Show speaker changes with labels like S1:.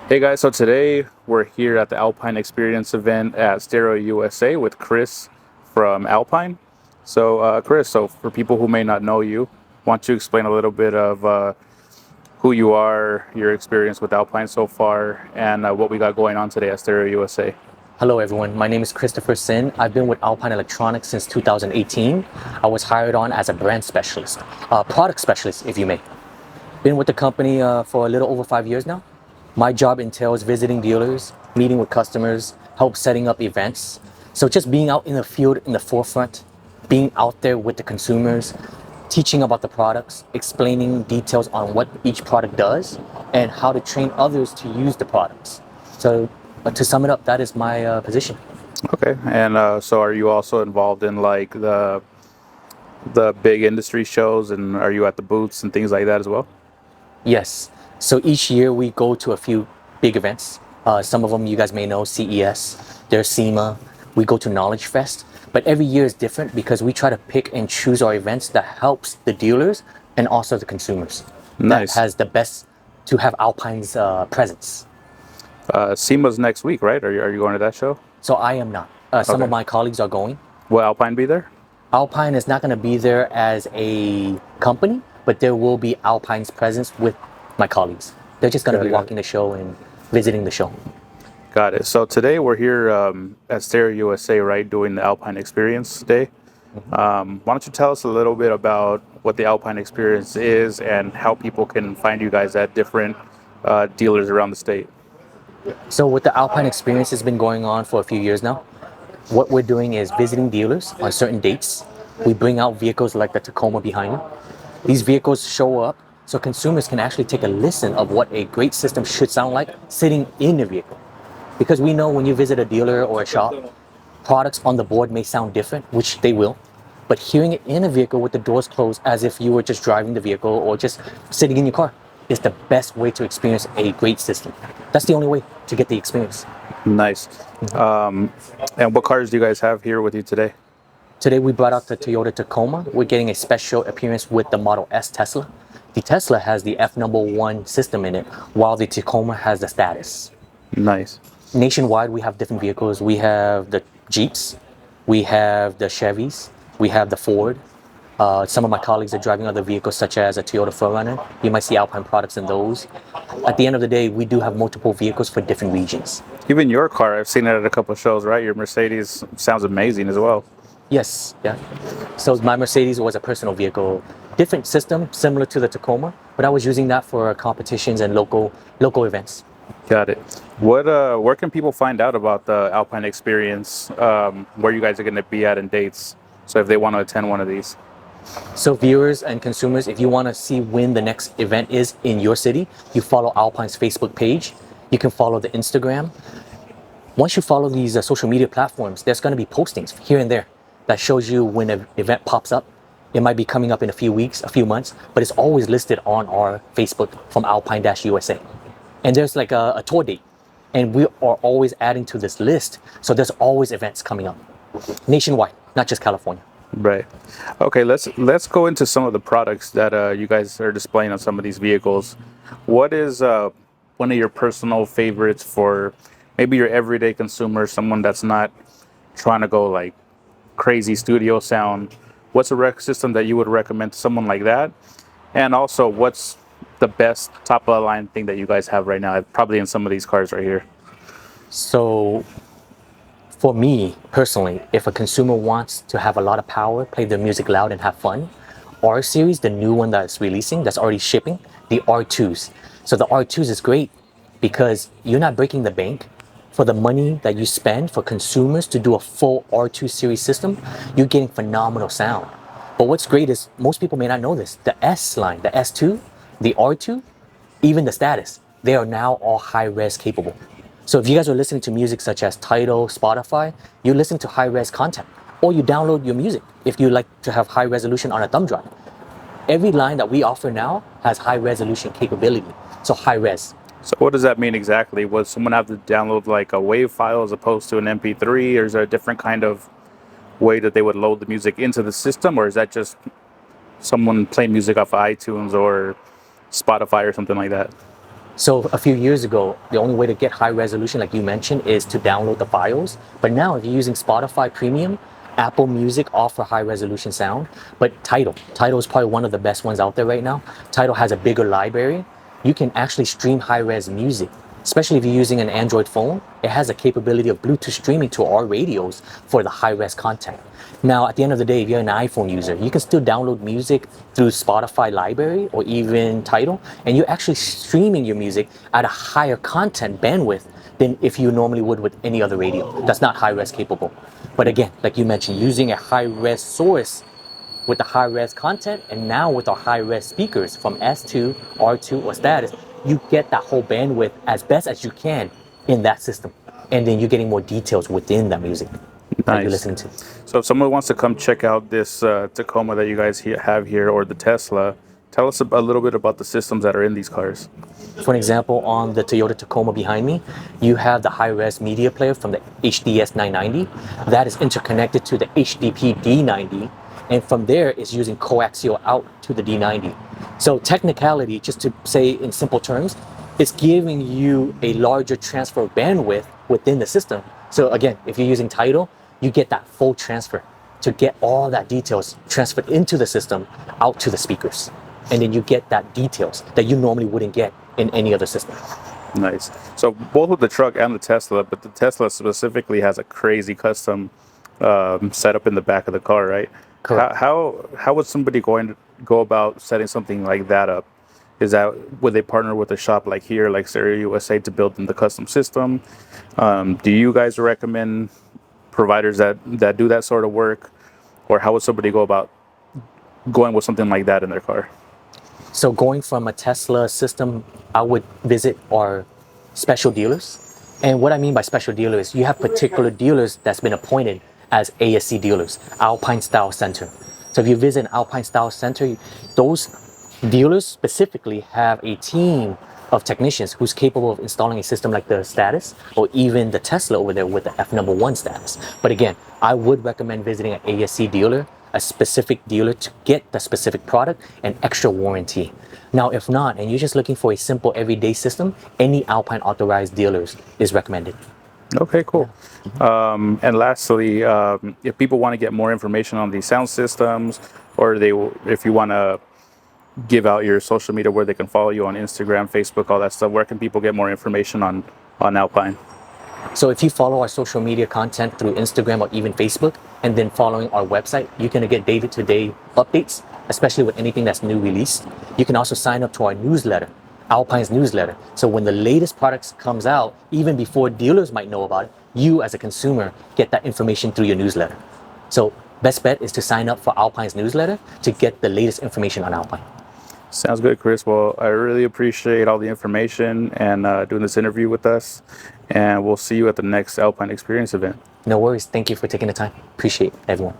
S1: Hey guys, so today we're here at the Alpine Experience event at Stereo USA with Chris from Alpine. Chris, so for people who may not know you, why don't you explain a little bit of who you are, your experience with Alpine so far, and what we got going on today at Stereo USA?
S2: Hello, everyone. My name is Christopher Sin. I've been with Alpine Electronics since 2018. I was hired on as a brand specialist, product specialist, if you may. Been with the company for a little over 5 years now. My job entails visiting dealers, meeting with customers, help setting up events. So just being out in the field in the forefront, being out there with the consumers, teaching about the products, explaining details on what each product does, and how to train others to use the products. So to sum it up, that is my position.
S1: Okay, and so are you also involved in like the big industry shows, and are you at the booths and things like that as well?
S2: Yes. So each year we go to a few big events. Some of them you guys may know, CES, there's SEMA. We go to Knowledge Fest. But every year is different because we try to pick and choose our events that helps the dealers and also the consumers. That
S1: Nice.
S2: has the best to have Alpine's presence.
S1: SEMA's next week, right? Are you going to that show?
S2: So I am not. Some of
S1: Okay.
S2: my colleagues are going.
S1: Will Alpine be there?
S2: Alpine is not going to be there as a company, but there will be Alpine's presence with my colleagues. They're just going to be
S1: Got it.
S2: walking the show and visiting the show.
S1: Got it. So today we're here at Stereo USA, right, doing the Alpine Experience Day. Why don't you tell us a little bit about what the Alpine Experience is and how people can find you guys at different dealers around the state?
S2: So, with the Alpine experience has been going on for a few years now. What we're doing is visiting dealers on certain dates. We bring out vehicles like the Tacoma behind me. These vehicles show up so consumers can actually take a listen of what a great system should sound like sitting in the vehicle. Because we know when you visit a dealer or a shop, products on the board may sound different, which they will. But hearing it in a vehicle with the doors closed as if you were just driving the vehicle or just sitting in your car is the best way to experience a great system. That's the only way to get the experience.
S1: Nice. And what cars do you guys have here with you today?
S2: Today we brought out the Toyota Tacoma. We're getting a special appearance with the Model S Tesla. The Tesla has the F number one system in it, while the Tacoma has the status.
S1: Nice.
S2: Nationwide, we have different vehicles. We have the Jeeps, we have the Chevys, we have the Ford. Some of my colleagues are driving other vehicles such as a Toyota 4Runner. You might see Alpine products in those. At the end of the day, we do have multiple vehicles for different regions.
S1: Even your car, I've seen it at a couple of shows, right? Your Mercedes sounds amazing as well.
S2: Yes, yeah. So my Mercedes was a personal vehicle, different system, similar to the Tacoma, but I was using that for competitions and local events.
S1: Got it. Where can people find out about the Alpine Experience? Where you guys are going to be at and dates? So if they want to attend one of these.
S2: So viewers and consumers, if you want to see when the next event is in your city, you follow Alpine's Facebook page. You can follow the Instagram. Once you follow these social media platforms, there's going to be postings here and there that shows you when an event pops up. It might be coming up in a few weeks, a few months, but it's always listed on our Facebook from Alpine-USA. And there's like a tour date, and we are always adding to this list. So there's always events coming up nationwide, not just California.
S1: Right. Okay. Let's go into some of the products that you guys are displaying on some of these vehicles. What is one of your personal favorites for maybe your everyday consumer, someone that's not trying to go like crazy studio sound? What's a rec system that you would recommend to someone like that? And also, what's the best top of the line thing that you guys have right now? Probably in some of these cars right here.
S2: So for me personally, if a consumer wants to have a lot of power, play their music loud and have fun, R series, the new one that's releasing, that's already shipping, the R2s. So the R2s is great because you're not breaking the bank for the money that you spend for consumers to do a full R2 series system. You're getting phenomenal sound. But what's great is most people may not know this. The S line, the S2, the R2, even the status, they are now all high res capable. So if you guys are listening to music such as Tidal, Spotify, you listen to high res content, or you download your music if you like to have high resolution on a thumb drive. Every line that we offer now has high resolution capability, so high res.
S1: So what does that mean exactly? Would someone have to download like a WAV file as opposed to an MP3, or is there a different kind of way that they would load the music into the system, or is that just someone playing music off of iTunes or Spotify or something like that?
S2: So a few years ago, the only way to get high resolution, like you mentioned, is to download the files. But now, if you're using Spotify Premium, Apple Music offer high resolution sound. But Tidal is probably one of the best ones out there right now. Tidal has a bigger library. You can actually stream high res music, especially if you're using an Android phone. It has a capability of Bluetooth streaming to our radios for the high res content. Now, at the end of the day, if you're an iPhone user, you can still download music through Spotify library or even Tidal, and you're actually streaming your music at a higher content bandwidth than if you normally would with any other radio that's not high res capable. But again, like you mentioned, using a high res source with the high res content, and now with our high res speakers from S2, R2, or status, you get that whole bandwidth as best as you can in that system. And then you're getting more details within that music that you're
S1: Nice.
S2: listening to.
S1: So if someone wants to come check out this Tacoma that you guys have here, or the Tesla, tell us a little bit about the systems that are in these cars.
S2: For an example, on the Toyota Tacoma behind me, you have the high-res media player from the HDS 990 that is interconnected to the HDP D90, and from there is using coaxial out to the D90. So technicality, just to say in simple terms, it's giving you a larger transfer bandwidth within the system. So again, if you're using Tidal, you get that full transfer to get all that details transferred into the system out to the speakers. And then you get that details that you normally wouldn't get in any other system.
S1: Nice. So both with the truck and the Tesla, but the Tesla specifically has a crazy custom setup in the back of the car, right?
S2: Correct.
S1: How would somebody going to go about setting something like that up? Is that would they partner with a shop like here, like Stereo USA, to build them the custom system? Do you guys recommend providers that do that sort of work, or how would somebody go about going with something like that in their car?
S2: So going from a Tesla system, I would visit our special dealers. And what I mean by special dealers, you have particular dealers that's been appointed as ASC dealers, Alpine Style Center. So if you visit an Alpine Style Center, those dealers specifically have a team of technicians who's capable of installing a system like the Status or even the Tesla over there with the F1 status. But again, I would recommend visiting an ASC dealer, a specific dealer, to get the specific product and extra warranty. Now, if not, and you're just looking for a simple everyday system, any Alpine authorized dealers is recommended.
S1: Okay, cool. And lastly, if people want to get more information on these sound systems, or if you want to give out your social media where they can follow you on Instagram, Facebook, all that stuff, where can people get more information on Alpine?
S2: So if you follow our social media content through Instagram or even Facebook, and then following our website, you can get day-to-day updates, especially with anything that's new released. You can also sign up to our newsletter, Alpine's newsletter. So when the latest products comes out, even before dealers might know about it, you as a consumer get that information through your newsletter. So best bet is to sign up for Alpine's newsletter to get the latest information on Alpine.
S1: Sounds good, Chris. Well, I really appreciate all the information and doing this interview with us. And we'll see you at the next Alpine Experience event.
S2: No worries. Thank you for taking the time. Appreciate everyone.